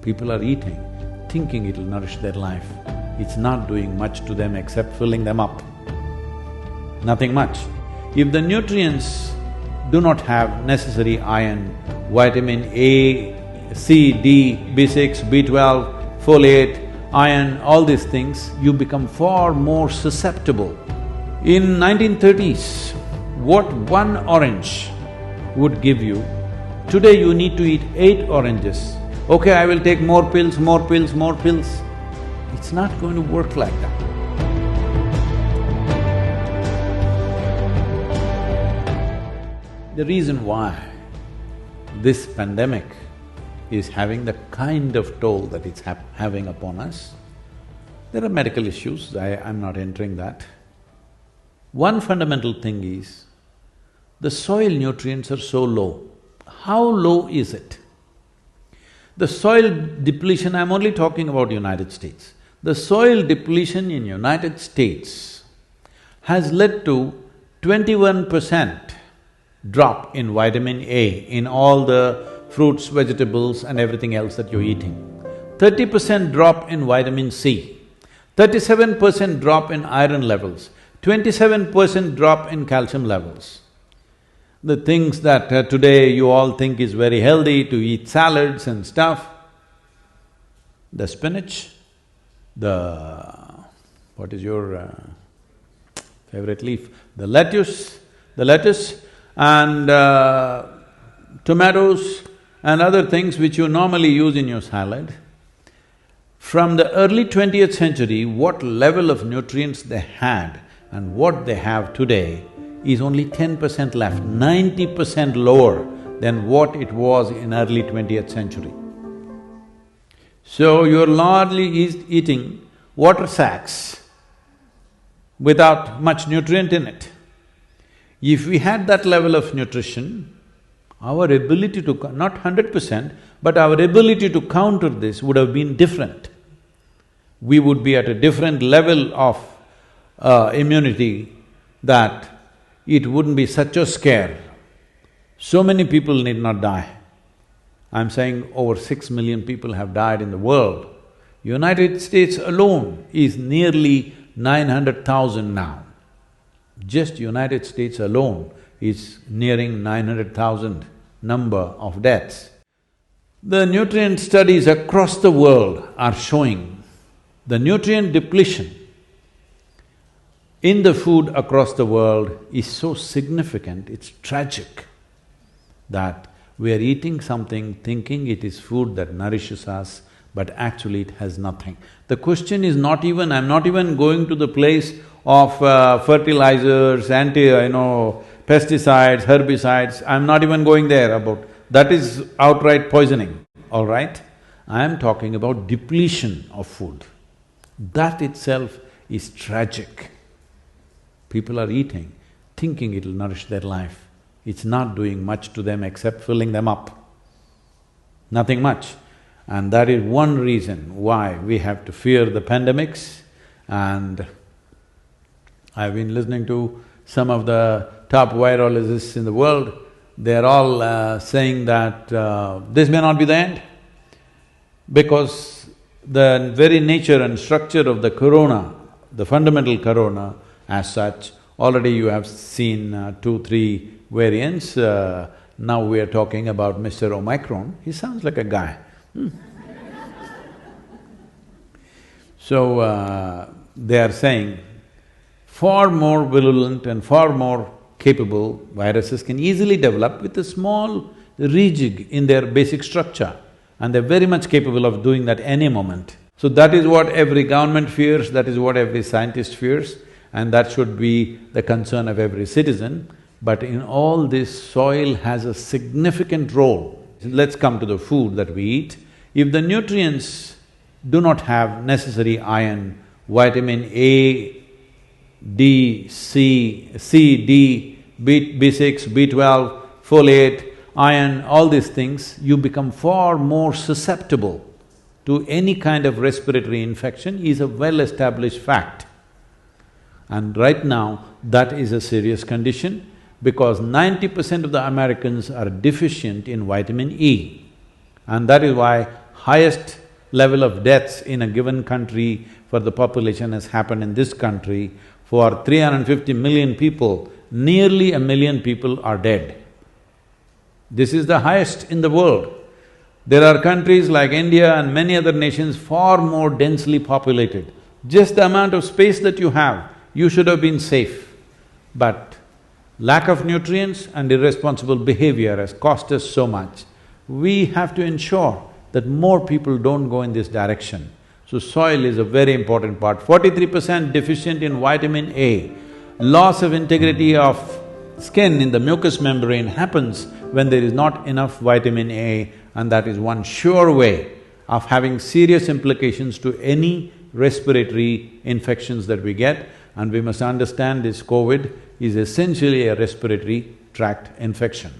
People are eating, thinking it'll nourish their life. It's not doing much to them except filling them up. Nothing much. If the nutrients do not have necessary iron, vitamin A, C, D, B6, B12, folate, iron, all these things, you become far more susceptible. In 1930s, what one orange would give you, today you need to eat 8 oranges. Okay, I will take more pills, more pills, more pills. It's not going to work like that. The reason why this pandemic is having the kind of toll that it's having upon us, there are medical issues, I'm not entering that. One fundamental thing is, the soil nutrients are so low. How low is it? The soil depletion, I'm only talking about United States. The soil depletion in United States has led to 21% drop in vitamin A in all the fruits, vegetables and everything else that you're eating. 30% drop in vitamin C, 37% drop in iron levels, 27% drop in calcium levels. The things that today you all think is very healthy to eat salads and stuff, the spinach, what is your favorite leaf? The lettuce and tomatoes and other things which you normally use in your salad. From the early 20th century, what level of nutrients they had and what they have today is only 10% left, 90% lower than what it was in early 20th century. So you're largely eating water sacks without much nutrient in it. If we had that level of nutrition, our ability to… not 100%, but our ability to counter this would have been different. We would be at a different level of immunity that it wouldn't be such a scare. So many people need not die. I'm saying over 6 million people have died in the world. United States alone is nearly 900,000 now. Just United States alone is nearing 900,000 number of deaths. The nutrient studies across the world are showing the nutrient depletion in the food across the world is so significant, it's tragic that we are eating something thinking it is food that nourishes us, but actually it has nothing. The question is not even… I'm not even going to the place of fertilizers, pesticides, herbicides, I'm not even going there about… that is outright poisoning, all right? I am talking about depletion of food. That itself is tragic. People are eating, thinking it'll nourish their life. It's not doing much to them except filling them up. Nothing much. And that is one reason why we have to fear the pandemics. And I've been listening to some of the top virologists in the world, they're all saying that this may not be the end, because the very nature and structure of the corona, the fundamental corona as such, already you have seen 2-3 variants. Now we are talking about Mr. Omicron, he sounds like a guy. So, they are saying far more virulent and far more capable viruses can easily develop with a small rejig in their basic structure, and they're very much capable of doing that any moment. So that is what every government fears, that is what every scientist fears, and that should be the concern of every citizen. But in all this, soil has a significant role. Let's come to the food that we eat. If the nutrients do not have necessary iron, vitamin A, D, C, D, B6, B12, folate, iron, all these things, you become far more susceptible to any kind of respiratory infection is a well-established fact. And right now, that is a serious condition because 90% of the Americans are deficient in vitamin E. And that is why highest level of deaths in a given country for the population has happened in this country. For 350 million people, nearly 1 million people are dead. This is the highest in the world. There are countries like India and many other nations far more densely populated. Just the amount of space that you have, you should have been safe. But lack of nutrients and irresponsible behavior has cost us so much. We have to ensure that more people don't go in this direction. So soil is a very important part. 43% deficient in vitamin A. Loss of integrity of skin in the mucous membrane happens when there is not enough vitamin A, and that is one sure way of having serious implications to any respiratory infections that we get. And we must understand this COVID is essentially a respiratory tract infection,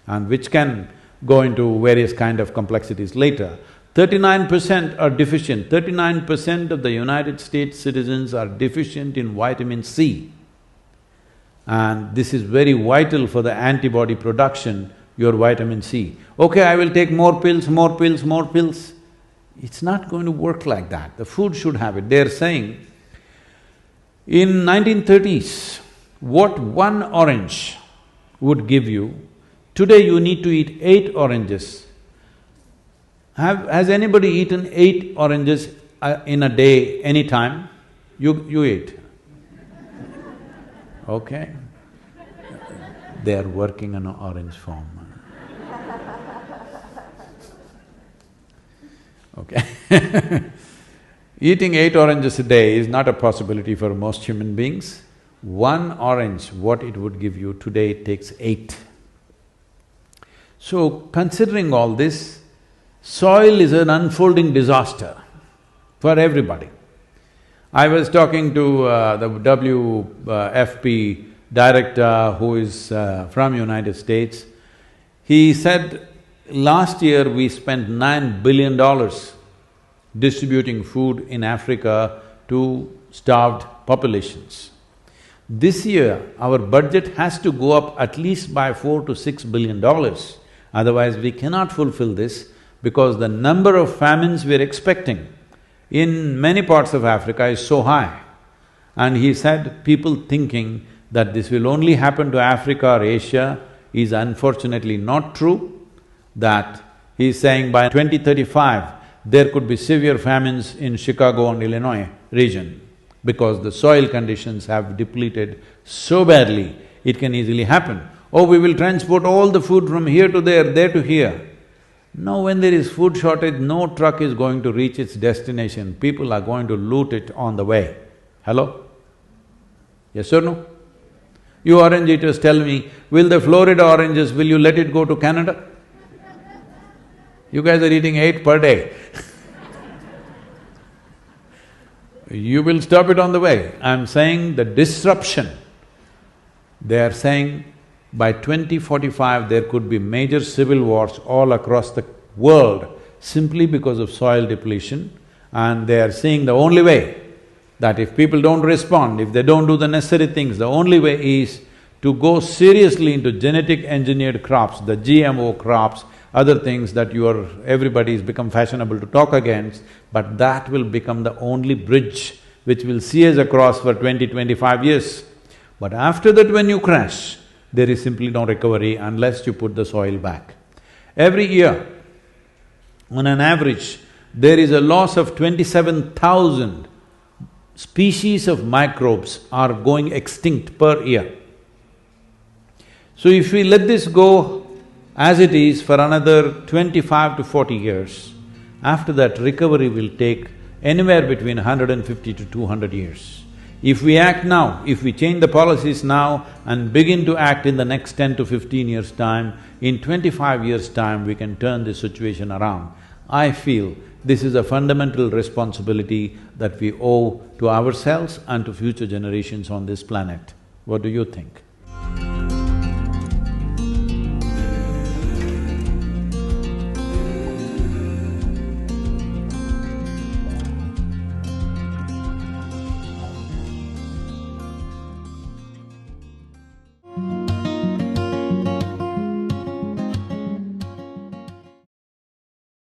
and which can go into various kind of complexities later. 39% are deficient. 39% of the United States citizens are deficient in vitamin C. And this is very vital for the antibody production, your vitamin C. Okay, I will take more pills, more pills, more pills. It's not going to work like that. The food should have it. They're saying, in 1930s, what one orange would give you, today you need to eat 8 oranges. Has anybody eaten 8 oranges in a day, any time? You ate? Okay. They are working on an orange farm. Okay. Eating 8 oranges a day is not a possibility for most human beings. One orange, what it would give you, today it takes 8. So, considering all this, soil is an unfolding disaster for everybody. I was talking to the WFP director who is from United States. He said, last year we spent $9 billion distributing food in Africa to starved populations. This year, our budget has to go up at least by $4 to $6 billion. Otherwise, we cannot fulfill this, because the number of famines we're expecting in many parts of Africa is so high. And he said, people thinking that this will only happen to Africa or Asia is unfortunately not true. That he's saying by 2035, there could be severe famines in Chicago and Illinois region, because the soil conditions have depleted so badly, it can easily happen. Oh, we will transport all the food from here to there to here. No, when there is food shortage, no truck is going to reach its destination, people are going to loot it on the way. Hello? Yes or no? You orange eaters tell me, will the Florida oranges, will you let it go to Canada? You guys are eating 8 per day. You will stop it on the way. I'm saying the disruption, they are saying by 2045 there could be major civil wars all across the world simply because of soil depletion, and they are saying the only way that if people don't respond, if they don't do the necessary things, the only way is to go seriously into genetic engineered crops, the GMO crops, other things that everybody's become fashionable to talk against, but that will become the only bridge which will see us across for 20-25 years. But after that, when you crash, there is simply no recovery unless you put the soil back. Every year, on an average, there is a loss of 27,000 species of microbes are going extinct per year. So if we let this go as it is for another 25 to 40 years, after that recovery will take anywhere between 150 to 200 years. If we act now, if we change the policies now and begin to act in the next 10 to 15 years' time, in 25 years' time we can turn this situation around. I feel this is a fundamental responsibility that we owe to ourselves and to future generations on this planet. What do you think?